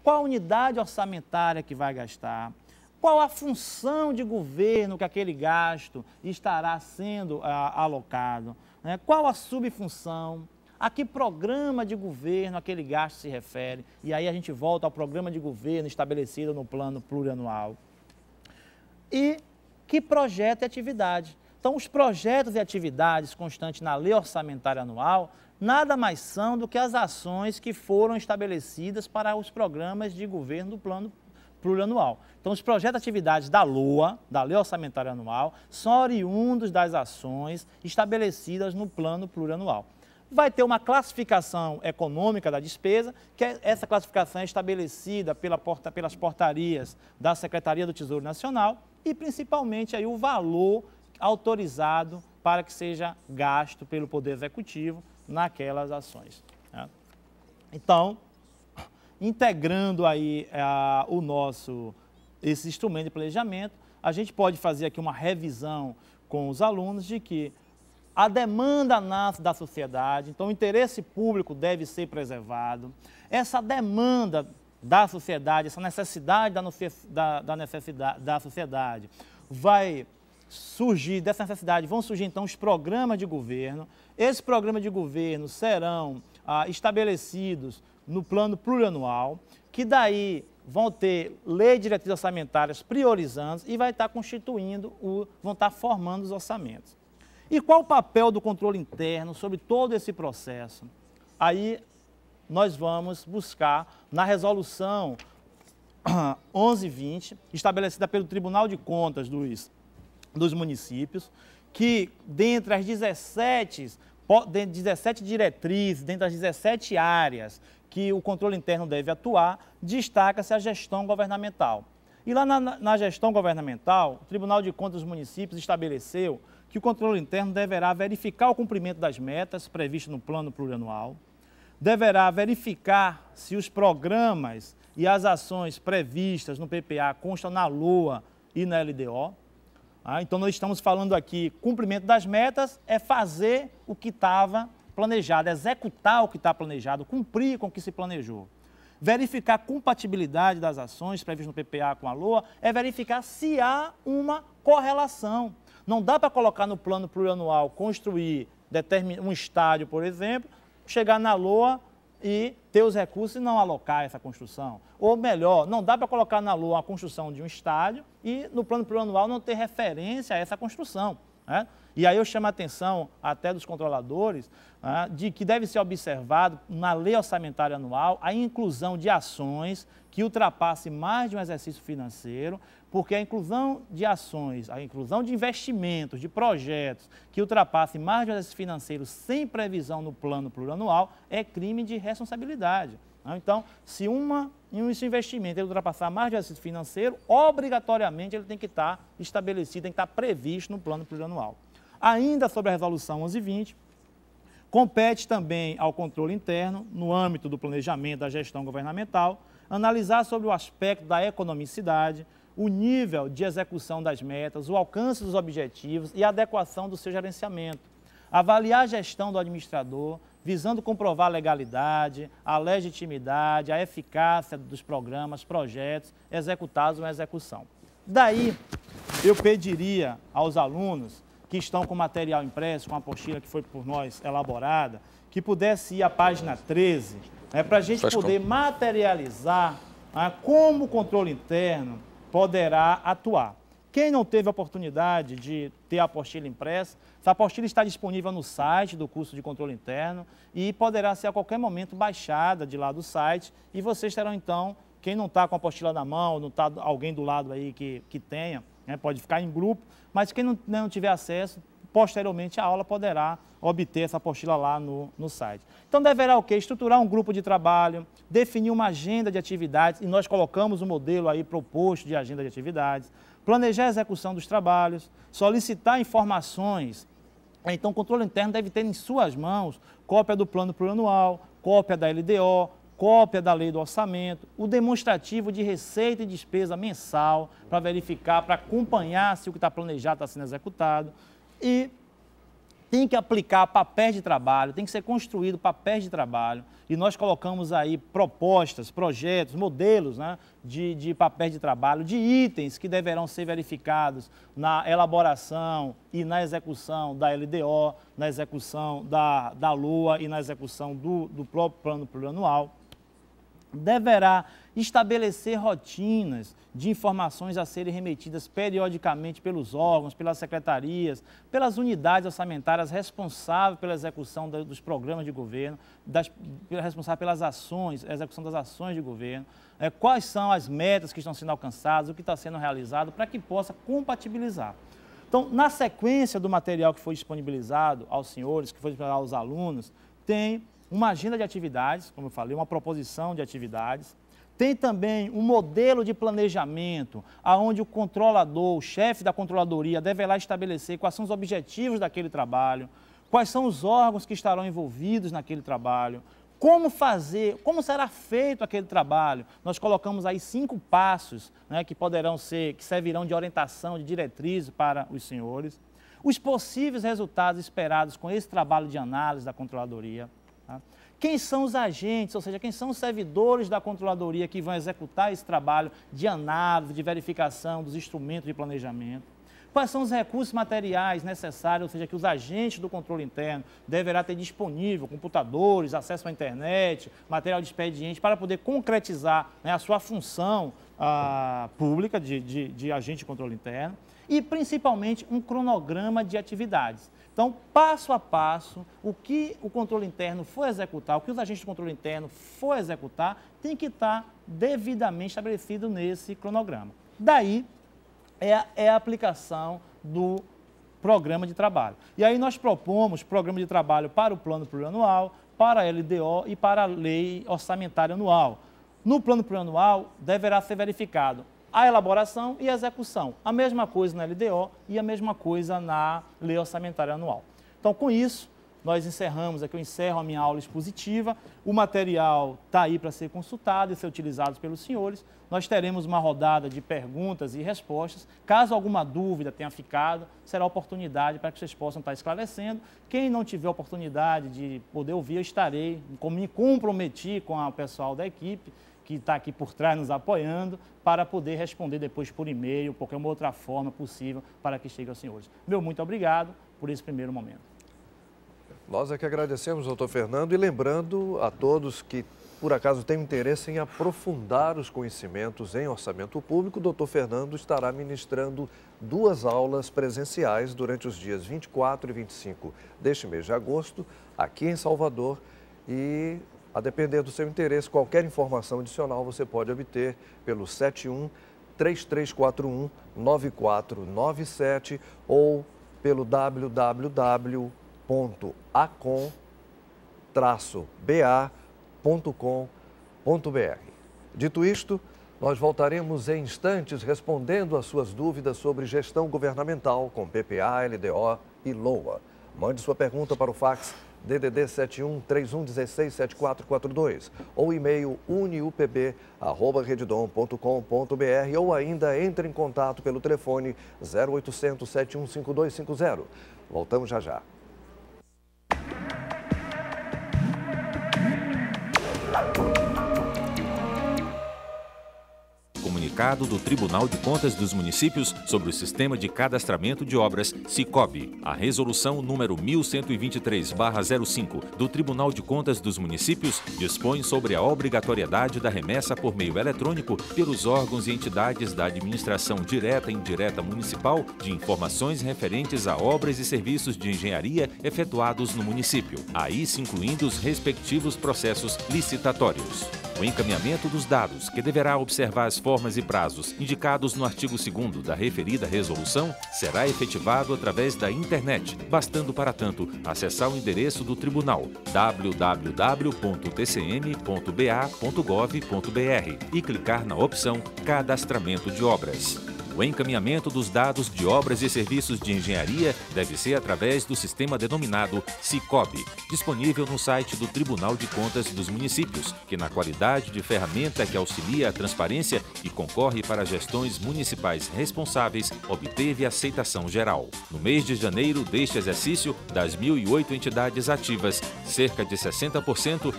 qual unidade orçamentária que vai gastar, qual a função de governo que aquele gasto estará sendo alocado, né? Qual a subfunção, a que programa de governo aquele gasto se refere, e aí a gente volta ao programa de governo estabelecido no plano plurianual. E que projeto e atividade. Então, os projetos e atividades constantes na lei orçamentária anual nada mais são do que as ações que foram estabelecidas para os programas de governo do plano plurianual. Então, os projetos e atividades da LOA, da Lei Orçamentária Anual, são oriundos das ações estabelecidas no plano plurianual. Vai ter uma classificação econômica da despesa, que essa classificação é estabelecida pelas portarias da Secretaria do Tesouro Nacional e, principalmente, aí, o valor autorizado para que seja gasto pelo Poder Executivo naquelas ações, né? Então, integrando aí esse instrumento de planejamento, a gente pode fazer aqui uma revisão com os alunos de que a demanda nasce da sociedade, então o interesse público deve ser preservado. Essa demanda da sociedade, essa necessidade da sociedade vai surgir, dessa necessidade vão surgir então os programas de governo. Esses programas de governo serão estabelecidos no plano plurianual, que daí vão ter lei de diretrizes orçamentárias priorizando e vai estar constituindo, vão estar formando os orçamentos. E qual o papel do controle interno sobre todo esse processo? Aí nós vamos buscar na resolução 1120, estabelecida pelo Tribunal de Contas dos municípios, que dentre as 17 diretrizes, dentre as 17 áreas que o controle interno deve atuar, destaca-se a gestão governamental. E lá na gestão governamental, o Tribunal de Contas dos municípios estabeleceu que o controle interno deverá verificar o cumprimento das metas previstas no plano plurianual, deverá verificar se os programas e as ações previstas no PPA constam na LOA e na LDO. Então, nós estamos falando aqui, cumprimento das metas é fazer o que estava planejado, executar o que está planejado, cumprir com o que se planejou. Verificar a compatibilidade das ações previstas no PPA com a LOA é verificar se há uma correlação. Não dá para colocar no plano plurianual, construir um estádio, por exemplo, chegar na LOA e ter os recursos e não alocar essa construção. Ou melhor, não dá para colocar na LOA a construção de um estádio e no plano plurianual não ter referência a essa construção, né? E aí eu chamo a atenção até dos controladores, né, de que deve ser observado na lei orçamentária anual a inclusão de ações que ultrapassem mais de um exercício financeiro, porque a inclusão de ações, a inclusão de investimentos, de projetos que ultrapassem mais de um exercício financeiro sem previsão no plano plurianual é crime de responsabilidade. Então, se esse investimento ele ultrapassar mais de um exercício financeiro, obrigatoriamente ele tem que estar estabelecido, tem que estar previsto no plano plurianual. Ainda sobre a resolução 1120, compete também ao controle interno, no âmbito do planejamento da gestão governamental, analisar sobre o aspecto da economicidade, o nível de execução das metas, o alcance dos objetivos e a adequação do seu gerenciamento. Avaliar a gestão do administrador, visando comprovar a legalidade, a legitimidade, a eficácia dos programas, projetos executados ou em execução. Daí, eu pediria aos alunos que estão com material impresso, com a apostila que foi por nós elaborada, que pudesse ir à página 13, para a gente poder materializar como o controle interno poderá atuar. Quem não teve a oportunidade de ter a apostila impressa, essa apostila está disponível no site do curso de controle interno e poderá ser a qualquer momento baixada de lá do site e vocês terão então, quem não está com a apostila na mão, não está alguém do lado aí que tenha, pode ficar em grupo, mas quem não tiver acesso, posteriormente a aula poderá obter essa apostila lá no site. Então deverá o quê? Estruturar um grupo de trabalho, definir uma agenda de atividades, e nós colocamos o modelo aí proposto de agenda de atividades, planejar a execução dos trabalhos, solicitar informações. Então o controle interno deve ter em suas mãos cópia do plano plurianual, cópia da LDO, cópia da lei do orçamento, o demonstrativo de receita e despesa mensal para verificar, para acompanhar se o que está planejado está sendo executado. E tem que aplicar papéis de trabalho, tem que ser construído papéis de trabalho, e nós colocamos aí propostas, projetos, modelos, né, de papéis de trabalho, de itens que deverão ser verificados na elaboração e na execução da LDO, na execução da LOA e na execução do próprio plano plurianual. Deverá estabelecer rotinas de informações a serem remetidas periodicamente pelos órgãos, pelas secretarias, pelas unidades orçamentárias responsáveis pela execução dos programas de governo, responsáveis pelas ações, execução das ações de governo, quais são as metas que estão sendo alcançadas, o que está sendo realizado, para que possa compatibilizar. Então, na sequência do material que foi disponibilizado aos senhores, que foi disponibilizado aos alunos, tem uma agenda de atividades, como eu falei, uma proposição de atividades. Tem também um modelo de planejamento, onde o controlador, o chefe da controladoria, deverá estabelecer quais são os objetivos daquele trabalho, quais são os órgãos que estarão envolvidos naquele trabalho, como fazer, como será feito aquele trabalho. Nós colocamos aí 5 passos, né, que servirão de orientação, de diretriz para os senhores. Os possíveis resultados esperados com esse trabalho de análise da controladoria. Tá? Quem são os agentes, ou seja, quem são os servidores da controladoria que vão executar esse trabalho de análise, de verificação dos instrumentos de planejamento. Quais são os recursos materiais necessários, ou seja, que os agentes do controle interno deverá ter disponível, computadores, acesso à internet, material de expediente, para poder concretizar, né, a sua função pública de agente de controle interno. E, principalmente, um cronograma de atividades. Então, passo a passo, o que o controle interno for executar, o que os agentes de controle interno for executar, tem que estar devidamente estabelecido nesse cronograma. Daí é a aplicação do programa de trabalho. E aí nós propomos programa de trabalho para o plano plurianual, para a LDO e para a lei orçamentária anual. No plano plurianual, deverá ser verificado a elaboração e a execução. A mesma coisa na LDO e a mesma coisa na lei orçamentária anual. Então, com isso, nós encerramos aqui, eu encerro a minha aula expositiva. O material está aí para ser consultado e ser utilizado pelos senhores. Nós teremos uma rodada de perguntas e respostas. Caso alguma dúvida tenha ficado, será oportunidade para que vocês possam estar esclarecendo. Quem não tiver oportunidade de poder ouvir, eu estarei, me comprometi com o pessoal da equipe, que está aqui por trás nos apoiando, para poder responder depois por e-mail, qualquer uma outra forma possível para que chegue aos senhores. Meu muito obrigado por esse primeiro momento. Nós é que agradecemos, doutor Fernando, e lembrando a todos que, por acaso, têm interesse em aprofundar os conhecimentos em orçamento público, o doutor Fernando estará ministrando 2 aulas presenciais durante os dias 24 e 25 deste mês de agosto, aqui em Salvador, e a depender do seu interesse, qualquer informação adicional você pode obter pelo 71-3341-9497 ou pelo www.acom-ba.com.br. Dito isto, nós voltaremos em instantes respondendo às suas dúvidas sobre gestão governamental com PPA, LDO e LOA. Mande sua pergunta para o fax DDD 71-3116-7442 ou e-mail uniupb@redidom.com.br ou ainda entre em contato pelo telefone 0800 715250. Voltamos já já. Comunicado do Tribunal de Contas dos Municípios sobre o Sistema de Cadastramento de Obras, SICOB. A resolução número 1123/05 do Tribunal de Contas dos Municípios dispõe sobre a obrigatoriedade da remessa por meio eletrônico pelos órgãos e entidades da administração direta e indireta municipal de informações referentes a obras e serviços de engenharia efetuados no município, aí se incluindo os respectivos processos licitatórios. O encaminhamento dos dados, que deverá observar as formas e prazos indicados no artigo 2º da referida resolução, será efetivado através da internet, bastando para tanto acessar o endereço do Tribunal www.tcm.ba.gov.br e clicar na opção Cadastramento de Obras. O encaminhamento dos dados de obras e serviços de engenharia deve ser através do sistema denominado Sicob, disponível no site do Tribunal de Contas dos Municípios, que na qualidade de ferramenta que auxilia a transparência e concorre para gestões municipais responsáveis, obteve aceitação geral. No mês de janeiro deste exercício, das 1.008 entidades ativas, cerca de 60%